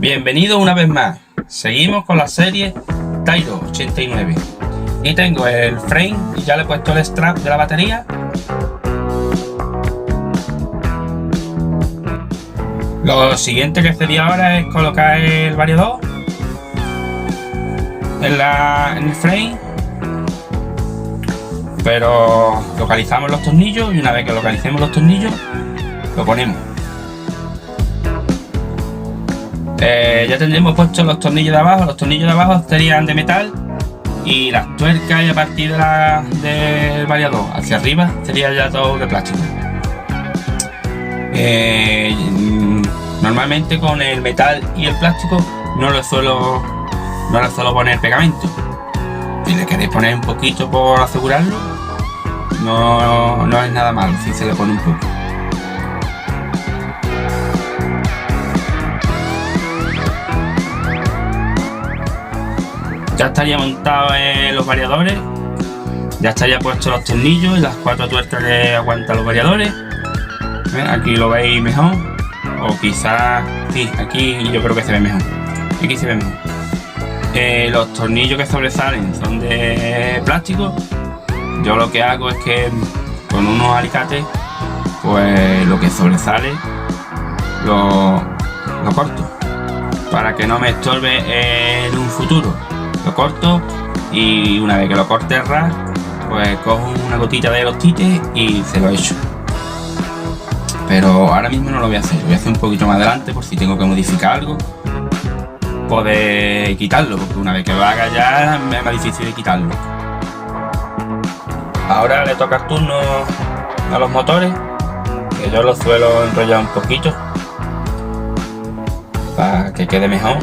Bienvenido una vez más. Seguimos con la serie Tyro 89 y tengo el frame y ya le he puesto el strap de la batería. Lo siguiente que sería ahora es colocar el variador en el frame, pero localizamos los tornillos y una vez que localicemos los tornillos lo ponemos. Ya tendremos puestos los tornillos de abajo. Los tornillos de abajo serían de metal y las tuercas, y a partir del variador hacia arriba sería ya todo de plástico. Normalmente con el metal y el plástico no le suelo poner pegamento. Si le queréis poner un poquito por asegurarlo, no es nada malo si se le pone un poco. Ya estaría montado en los variadores, ya estaría puesto los tornillos y las 4 tuercas que aguantan los variadores. Aquí lo veis mejor, o quizás sí, aquí yo creo que se ve mejor. Aquí se ve mejor. Los tornillos que sobresalen son de plástico. Yo lo que hago es que con unos alicates, pues lo que sobresale lo corto para que no me estorbe en un futuro. Lo corto y una vez que lo corte el ras, pues cojo una gotita de elostite y se lo echo. Pero ahora mismo no lo voy a hacer, lo voy a hacer un poquito más adelante por si tengo que modificar algo, poder quitarlo, porque una vez que lo haga ya es más difícil de quitarlo. Ahora le toca el turno a los motores, que yo los suelo enrollar un poquito para que quede mejor.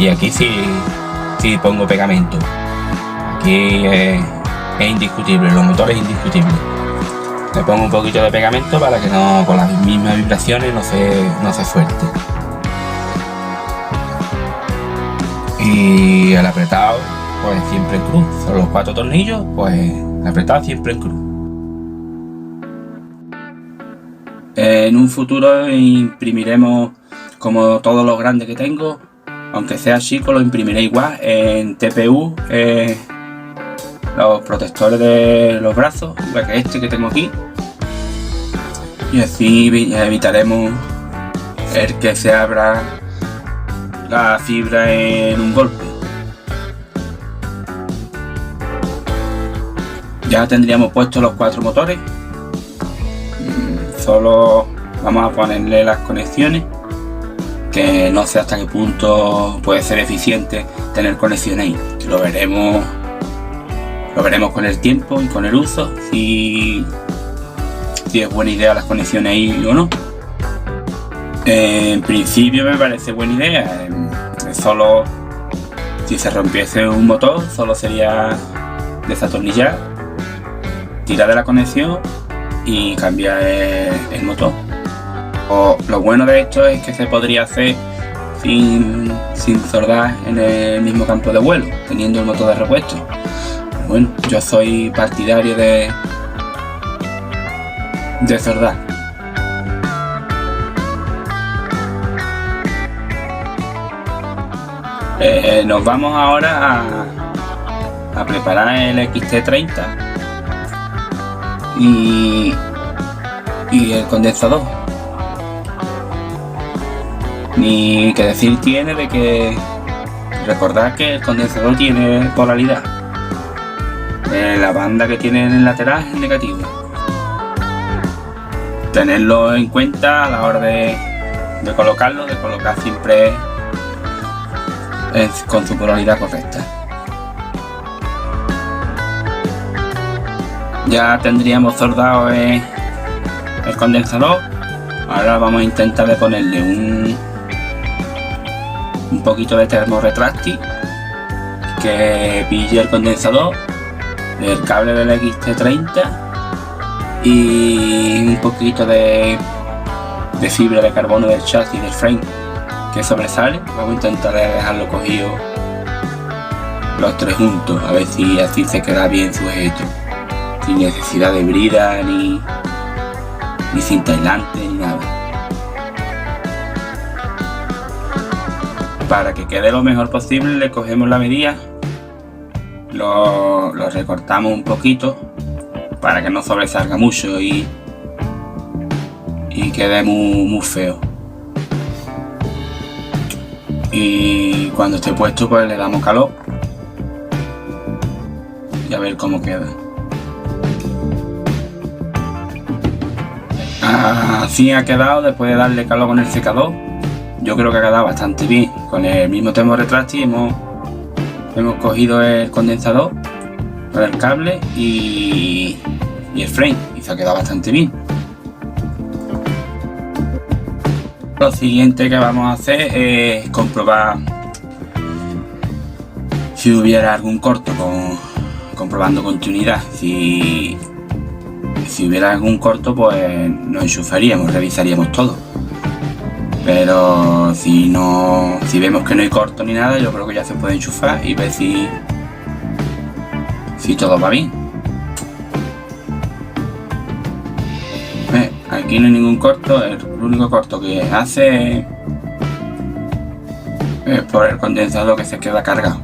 Y aquí sí pongo pegamento. Aquí es indiscutible, los motores indiscutibles. Le pongo un poquito de pegamento para que no, con las mismas vibraciones no se suelte. Y el apretado, pues siempre en cruz. Son los 4 tornillos, pues el apretado siempre en cruz. En un futuro imprimiremos, como todos los grandes que tengo, aunque sea chico, lo imprimiré igual en TPU, los protectores de los brazos, igual que este que tengo aquí, y así evitaremos el que se abra la fibra en un golpe. Ya tendríamos puestos los 4 motores, solo vamos a ponerle las conexiones, que no sé hasta qué punto puede ser eficiente tener conexiones ahí. Lo veremos con el tiempo y con el uso, si es buena idea las conexiones ahí o no. En principio me parece buena idea. Solo si se rompiese un motor, solo sería desatornillar, tirar de la conexión y cambiar el motor. Lo bueno de esto es que se podría hacer sin soldar en el mismo campo de vuelo, teniendo el motor de repuesto. Bueno, yo soy partidario de soldar. Nos vamos ahora a preparar el XT30 y el condensador. Ni que decir tiene de que recordad que el condensador tiene polaridad. La banda que tiene en el lateral es negativa. Tenerlo en cuenta a la hora de colocar siempre con su polaridad correcta. Ya tendríamos soldado el condensador. Ahora vamos a intentar de ponerle un poquito de termo retráctil que pille el condensador, el cable del XT30 y un poquito de fibra de carbono del chasis del frame que sobresale. Vamos a intentar dejarlo cogido los 3 juntos, a ver si así se queda bien sujeto, sin necesidad de brida ni cinta aislante ni nada. para que quede lo mejor posible le cogemos la medida, lo recortamos un poquito para que no sobresalga mucho y quede muy feo. Y cuando esté puesto pues le damos calor y a ver cómo queda. Así ha quedado después de darle calor con el secador. Yo creo que ha quedado bastante bien. Con el mismo termo retráctil hemos cogido el condensador con el cable y el frame y se ha quedado bastante bien. Lo siguiente que vamos a hacer es comprobar si hubiera algún corto, comprobando continuidad. Si hubiera algún corto pues nos enchufaríamos, revisaríamos todo. Pero si vemos que no hay corto ni nada, yo creo que ya se puede enchufar y ver si todo va bien. Aquí no hay ningún corto, el único corto que hace es por el condensador que se queda cargado.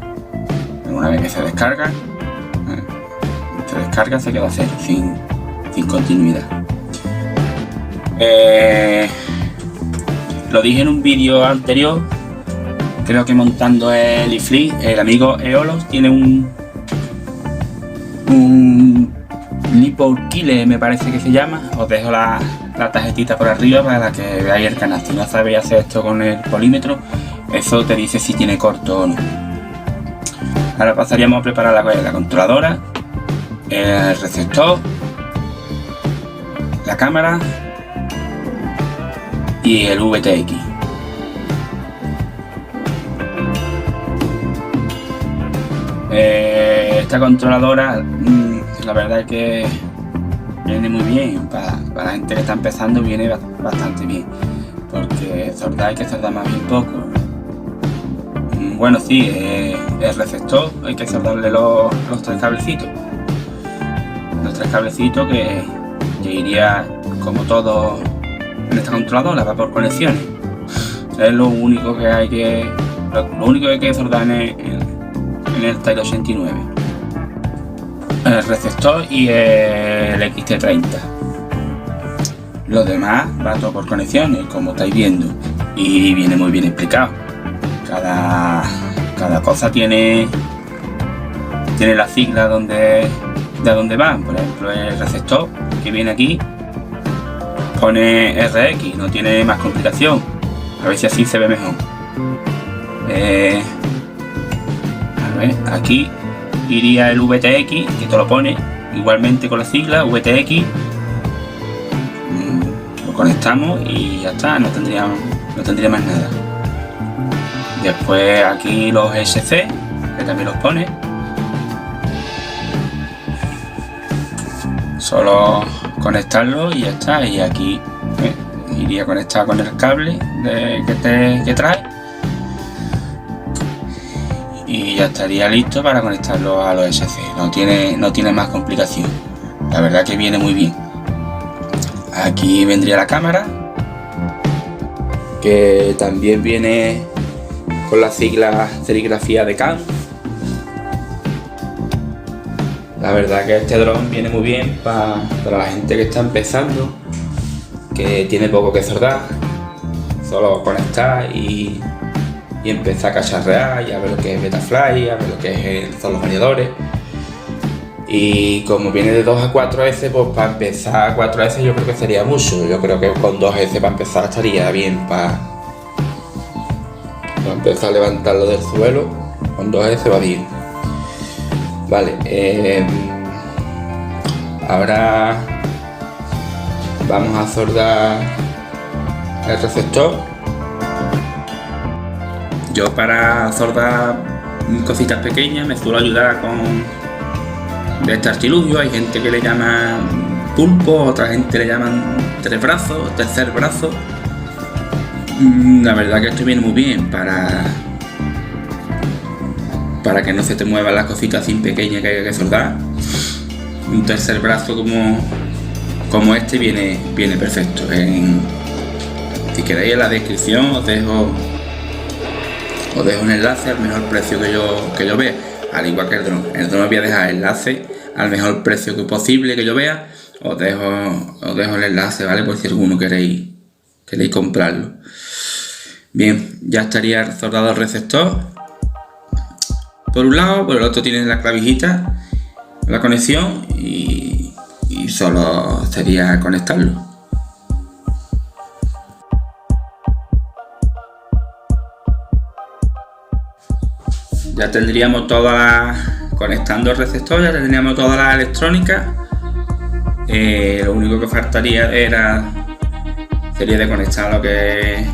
Una vez que se descarga, se queda cero, sin continuidad. Lo dije en un vídeo anterior, creo que montando el iFlix, el amigo Eolos tiene un Lipo Killer, me parece que se llama. Os dejo la tarjetita por arriba para que veáis el canal. Si no sabéis hacer esto con el polímetro, eso te dice si tiene corto o no. Ahora pasaríamos a preparar la controladora, el receptor, la cámara y el VTX. Esta controladora la verdad es que viene muy bien para la gente que está empezando, viene bastante bien, porque soldar hay que soldar más bien poco. Bueno, sí, el receptor hay que soldarle los tres cablecitos, que iría como todo en esta controladora, va por conexiones. Es lo único que hay que soldar en el Type 89. El receptor y el XT30. Lo demás va todo por conexiones, como estáis viendo, y viene muy bien explicado. Cada cosa tiene la sigla de dónde van. Por ejemplo, el receptor que viene aquí pone RX, no tiene más complicación. A ver si así se ve mejor. A ver, aquí iría el VTX, que te lo pone igualmente con la sigla VTX. Lo conectamos y ya está, no tendría más nada. Después aquí los SC, que también los pone. Solo conectarlo y ya está. Y aquí iría conectado con el cable que trae. Y ya estaría listo para conectarlo a los SC. No tiene más complicación. La verdad que viene muy bien. Aquí vendría la cámara, que también viene con la sigla serigrafía de Canon. La verdad que este dron viene muy bien para la gente que está empezando, que tiene poco que soldar, solo conectar y empezar a cacharrear y a ver lo que es Betaflight, a ver lo que son los variadores. Y como viene de 2 a 4S, pues para empezar 4S yo creo que sería mucho. Yo creo que con 2S para empezar estaría bien para empezar a levantarlo del suelo. Con 2S va bien. Vale, ahora vamos a soldar el receptor. Yo para soldar cositas pequeñas me suelo ayudar de este artilugio. Hay gente que le llama pulpo, otra gente le llaman tres brazos, tercer brazo. La verdad que esto viene muy bien para que no se te muevan las cositas así pequeñas que hay que soldar. Un tercer brazo como este viene perfecto. Si queréis en la descripción os dejo os dejo un enlace al mejor precio que yo vea, al igual que el dron. El dron os voy a dejar el enlace al mejor precio posible que yo vea. Os dejo el enlace, ¿vale? Por si alguno queréis comprarlo. Bien, ya estaría soldado el receptor por un lado, por el otro tiene la clavijita, la conexión y solo sería conectarlo. Ya tendríamos conectando el receptor, ya tendríamos toda la electrónica. Lo único que faltaría sería de conectar lo que es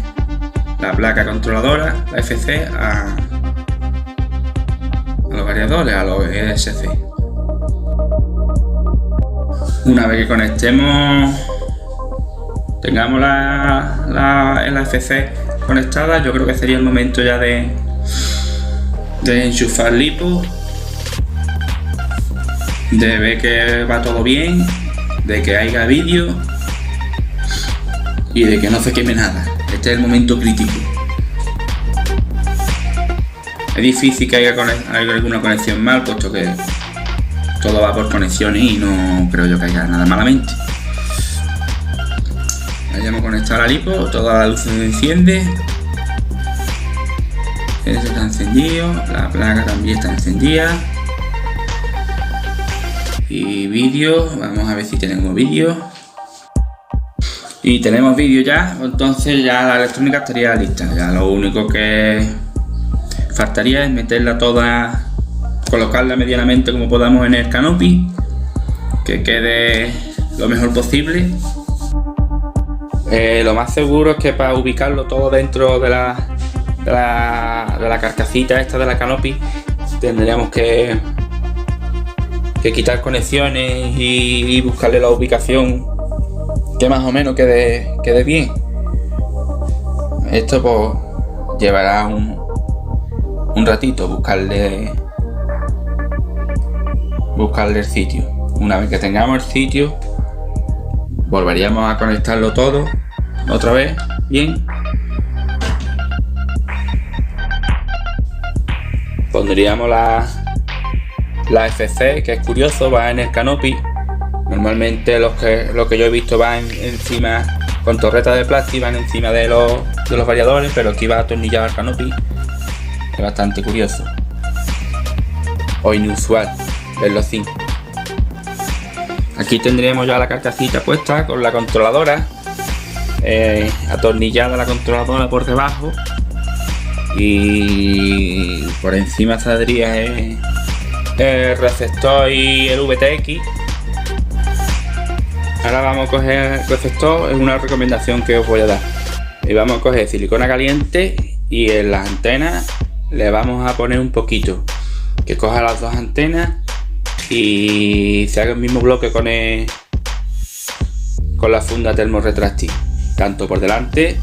la placa controladora, la FC, a los variadores, a los ESC. Una vez que conectemos, tengamos la FC conectada, yo creo que sería el momento ya de enchufar LiPo, de ver que va todo bien, de que haya vídeo y de que no se queme nada. Este es el momento crítico. Es difícil que haya alguna conexión mal, puesto que todo va por conexiones y no creo yo que haya nada malamente. Hayamos conectado la LiPo, toda la luz se enciende. Este está encendido, la placa también está encendida. Y vídeo, vamos a ver si tenemos vídeo. Y tenemos vídeo ya, entonces ya la electrónica estaría lista. Ya lo único que faltaría es meterla toda, colocarla medianamente como podamos en el canopy, que quede lo mejor posible. Lo más seguro es que para ubicarlo todo dentro de la carcasita esta de la canopy tendríamos que quitar conexiones y buscarle la ubicación que más o menos quede bien. Esto pues llevará un ratito buscarle el sitio. Una vez que tengamos el sitio, volveríamos a conectarlo todo otra vez bien. Pondríamos la FC, que es curioso, va en el canopy. Normalmente lo que yo he visto va encima, con torretas de plástico, van encima de los variadores, pero aquí va atornillado al canopy. Es bastante curioso o inusual verlo así. Aquí tendríamos ya la carcasita puesta con la controladora, atornillada la controladora por debajo, y por encima saldría el receptor y el VTX. Ahora vamos a coger el receptor, es una recomendación que os voy a dar. Y vamos a coger silicona caliente y en las antenas le vamos a poner un poquito, que coja las dos antenas y se haga el mismo bloque con la funda termorretráctil, tanto por delante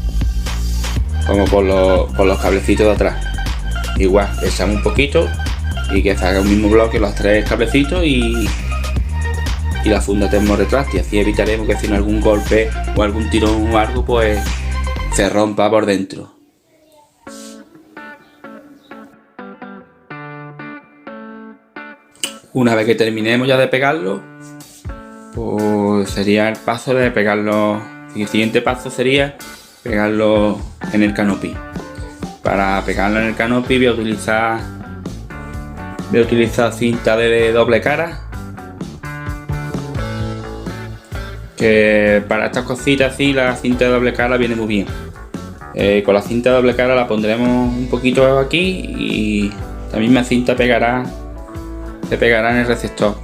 como por los cablecitos de atrás. Igual, le echamos un poquito y que se haga el mismo bloque los tres cablecitos y la funda termorretráctil. Así evitaremos que si no algún golpe o algún tirón o algo pues se rompa por dentro. Una vez que terminemos ya de pegarlo, pues sería el paso de pegarlo. El siguiente paso sería pegarlo en el canopy. Para pegarlo en el canopy voy a utilizar cinta de doble cara, que para estas cositas así la cinta de doble cara viene muy bien. Con la cinta de doble cara la pondremos un poquito aquí y la misma cinta se pegará en el receptor.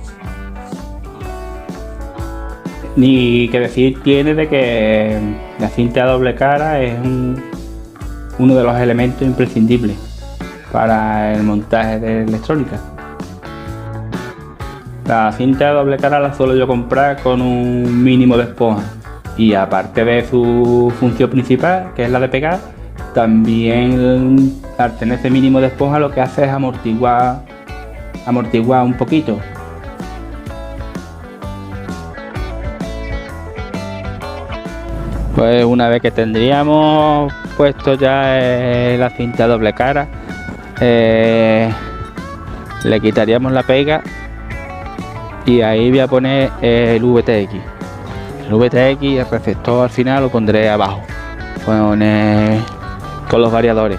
Ni que decir tiene de que la cinta de doble cara es uno de los elementos imprescindibles para el montaje de electrónica. La cinta de doble cara la suelo yo comprar con un mínimo de esponja, y aparte de su función principal, que es la de pegar, también al tener ese mínimo de esponja lo que hace es amortiguar un poquito. Pues una vez que tendríamos puesto ya la cinta doble cara, le quitaríamos la pega y ahí voy a poner el VTX. El VTX, el receptor al final lo pondré abajo con los variadores.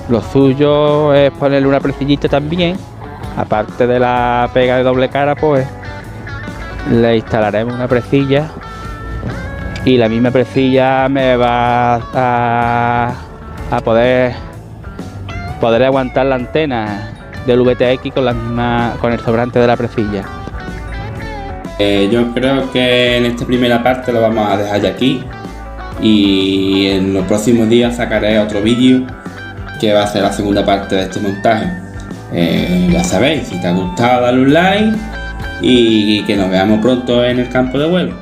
Lo suyo es ponerle una presillita también, aparte de la pega de doble cara, pues le instalaremos una presilla y la misma presilla me va a poder aguantar la antena del VTX con el sobrante de la presilla. Yo creo que en esta primera parte lo vamos a dejar ya aquí y en los próximos días sacaré otro vídeo que va a ser la segunda parte de este montaje. Ya sabéis, si te ha gustado dale un like y que nos veamos pronto en el campo de vuelo.